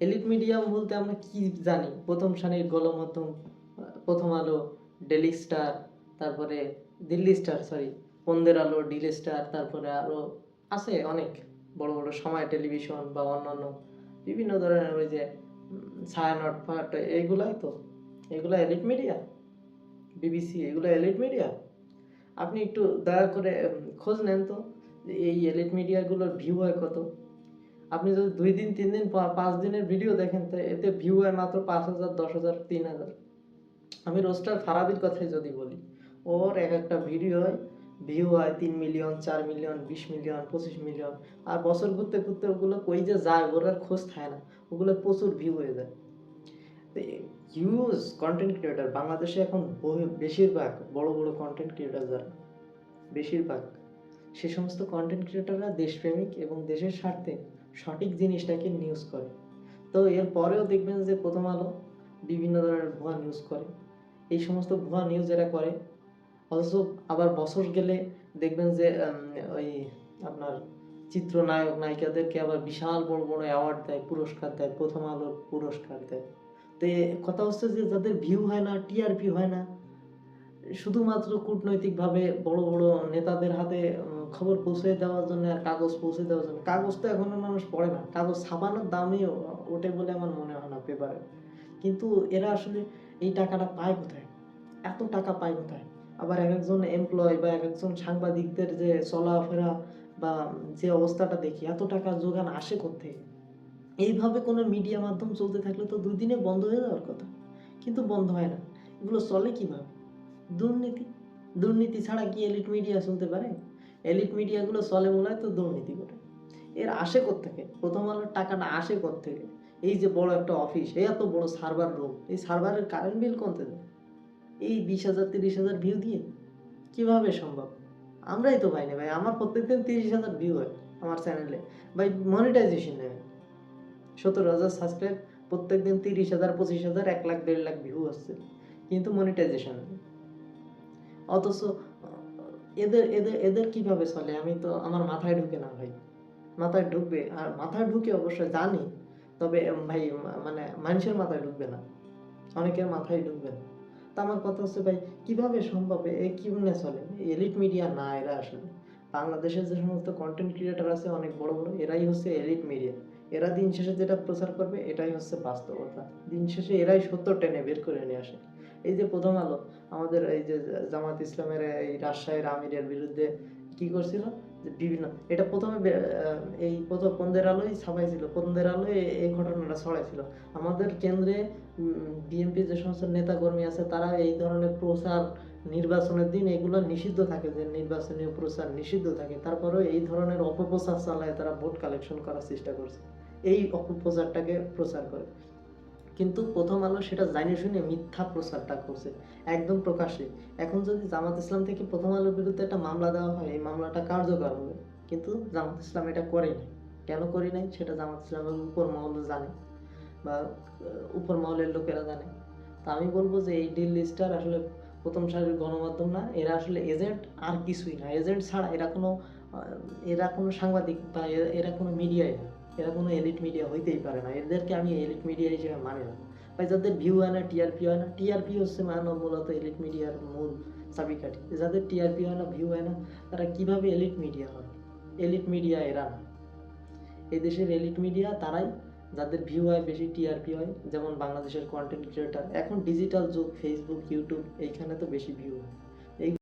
Elite media বলতে আমরা কি জানি? প্রথম সারির গণমাধ্যম, প্রথম আলো, ডেইলি স্টার, তারপরে দিল্লি স্টার, সরি, পন্দের আলো, ডিলি স্টার, তারপরে আরো আছে অনেক বড় বড় সময় টেলিভিশন বা অন্যান্য বিভিন্ন ধরনের ওই যে ছায়ানট ফাট, এইগুলাই তো, এগুলা এলিট মিডিয়া। বিবিসি, এগুলো এলিট মিডিয়া? আপনি একটু দয়া করে খোঁজ নেন তো যে এই এলিট মিডিয়াগুলোর ভিউ হয় কত। আপনি যদি 2 দিন 3 দিন 5 দিনের ভিডিও দেখেন, তো এতে ভিউ হয় মাত্র 5,000, 10,000, 3,000। আমি রোস্টার ফারাবির কথাই যদি বলি, ওর এক একটা ভিডিও হয় ভিউ হয় 3 মিলিয়ন, 4 মিলিয়ন, 20 মিলিয়ন, 25 মিলিয়ন। আর বছর ঘুরতে ঘুরতে ওগুলো কই যে যায় ওর আর খোঁজ থাকে না, ওগুলো প্রচুর ভিউ হয়ে যায়। হিউজ কন্টেন্ট ক্রিয়েটার বাংলাদেশে এখন বেশিরভাগ বড় বড় কন্টেন্ট ক্রিয়েটার যারা, বেশিরভাগ সে সমস্ত কন্টেন্ট ক্রিয়েটাররা দেশপ্রেমিক এবং দেশের স্বার্থে সঠিক জিনিসটাকে নিউজ করে। তো এর পরেও দেখবেন যে প্রথম আলো বিভিন্ন ধরনের ভুয়া নিউজ করে। এই সমস্ত ভুয়া নিউজ এরা করে, অথচ আবার বছর গেলে দেখবেন যে ওই আপনার চিত্রনায়ক নায়িকাদেরকে আবার বিশাল বড় বড় অ্যাওয়ার্ড দেয়, পুরস্কার দেয়, প্রথম আলোর পুরস্কার দেয়। তো কথা হচ্ছে যে যাদের ভিউ হয় না, টিআরপি হয় না, শুধুমাত্র কূটনৈতিকভাবে বড় বড় নেতাদের হাতে খবর পৌঁছে দেওয়ার জন্য আর কাগজ পৌঁছে দেওয়ার জন্য, কাগজ তো এখন মানুষ পড়ে না, কাগজ ছাপানোর দামই ওঠে বলে আমার মনে হয় না পেপারে। কিন্তু এরা আসলে এই টাকাটা পায় কোথায়? এত টাকা পায় কোথায়? আবার এক একজন এমপ্লয় বা এক একজন সাংবাদিকদের যে চলাফেরা বা যে অবস্থাটা দেখি, এত টাকা যোগান আসে কোত্থেকে? এইভাবে কোনো মিডিয়া মাধ্যম চলতে থাকলে তো 2 দিনে বন্ধ হয়ে যাওয়ার কথা, কিন্তু বন্ধ হয় না। এগুলো চলে কিভাবে? দুর্নীতি। দুর্নীতি ছাড়া কি এলিট মিডিয়া চলতে পারে? এলিট মিডিয়াগুলো চলে মূলত তো দুর্নীতি করে। এর আসে কোত্থেকে? প্রথম আলোর টাকাটা আসে কোত্থেকে? এই যে বড় একটা অফিস, এই এত বড় সার্ভার রুম, এই সার্ভারের কারেন্ট বিল কোনতে দেয়? এই 20,000 30,000 ভিউ দিয়ে কিভাবে সম্ভব? আমরাই তো পাই না ভাই। আমার প্রত্যেকদিন 30,000 ভিউ হয় আমার চ্যানেলে। ভাই মনিটাইজেশন নেই। 17,000 সাবস্ক্রাইব, প্রত্যেকদিন 30,000, 25,000, 1 লাখ, 1.5 লাখ ভিউ আসছে, কিন্তু মনিটাইজেশন নেই। অথচ এদের এদের এদের কিভাবে চলে আমি তো, আমার মাথায় ঢুকে না ভাই। মাথায় ঢুকবে, আর মাথায় ঢুকে অবশ্য জানি, তবে ভাই মানে মানুষের মাথায় ঢুকবে না, অনেকের মাথায় ঢুকবে না। তা আমার কথা হচ্ছে ভাই, কিভাবে সম্ভব? এ কেমনে চলে? এলিট মিডিয়া না এরা আসলে। বাংলাদেশের যে সমস্ত কন্টেন্ট ক্রিয়েটার আছে অনেক বড় বড়, এরাই হচ্ছে এলিট মিডিয়া। এরা দিন শেষে যেটা প্রচার করবে এটাই হচ্ছে বাস্তবতা। দিন শেষে এরাই সত্য টেনে বের করে নিয়ে আসে। এই যে প্রথম আলো আমাদের এই যে জামাত ইসলামের এই রাজশাহীর আমিরের বিরুদ্ধে কি করছিল, যে বিভিন্ন, এটা প্রথমে এই প্রথম পন্দের আলোই ছাপাইছিল, পন্দের আলোয় এই ঘটনাটা ছড়াইছিল। আমাদের কেন্দ্রে বিএনপি যে সমস্ত নেতাকর্মী আছে তারা এই ধরনের প্রচার, নির্বাচনের দিন এগুলো নিষিদ্ধ থাকে, যে নির্বাচনীয় প্রচার নিষিদ্ধ থাকে, তারপরেও এই ধরনের অপপ্রচার চালায় তারা ভোট কালেকশন করার চেষ্টা করছে, এই অপপ্রচারটাকে প্রচার করে। কিন্তু প্রথম আলো সেটা জানিয়ে শুনে মিথ্যা প্রচারটা করছে একদম প্রকাশ্যে। এখন যদি জামাত ইসলাম থেকে প্রথম আলোর বিরুদ্ধে একটা মামলা দেওয়া হয়, এই মামলাটা কার্যকর হবে, কিন্তু জামাত ইসলাম এটা করেই নাই। কেন করি নাই সেটা জামাত ইসলামের উপর মহল জানে, বা উপর মহলের লোকেরা জানে। তা আমি বলবো যে এই দিল্লি স্টার আসলে প্রথম সারির গণমাধ্যম না, এরা আসলে এজেন্ট আর কিছুই না। এজেন্ট ছাড়া এরা কোনো সাংবাদিক বা এরা কোনো মিডিয়াই না, এরা কোনো এলিট মিডিয়া হইতেই পারে না। এদেরকে আমি এলিট মিডিয়া হিসেবে মানি না ভাই। যাদের ভিউ হয় না, টিআরপি হয় না, টিআরপি হচ্ছে মূলত এলিট মিডিয়ার মূল চাবিকাঠি। যাদের টিআরপি হয় না, ভিউ হয় না, তারা কিভাবে এলিট মিডিয়া হয়? এলিট মিডিয়া এরা না। এই দেশের এলিট মিডিয়া তারাই যাদের ভিউ হয় বেশি, টিআরপি হয়, যেমন বাংলাদেশের কন্টেন্ট ক্রিয়েটার। এখন ডিজিটাল যুগ, ফেসবুক, ইউটিউব, এইখানে তো বেশি ভিউ হয়।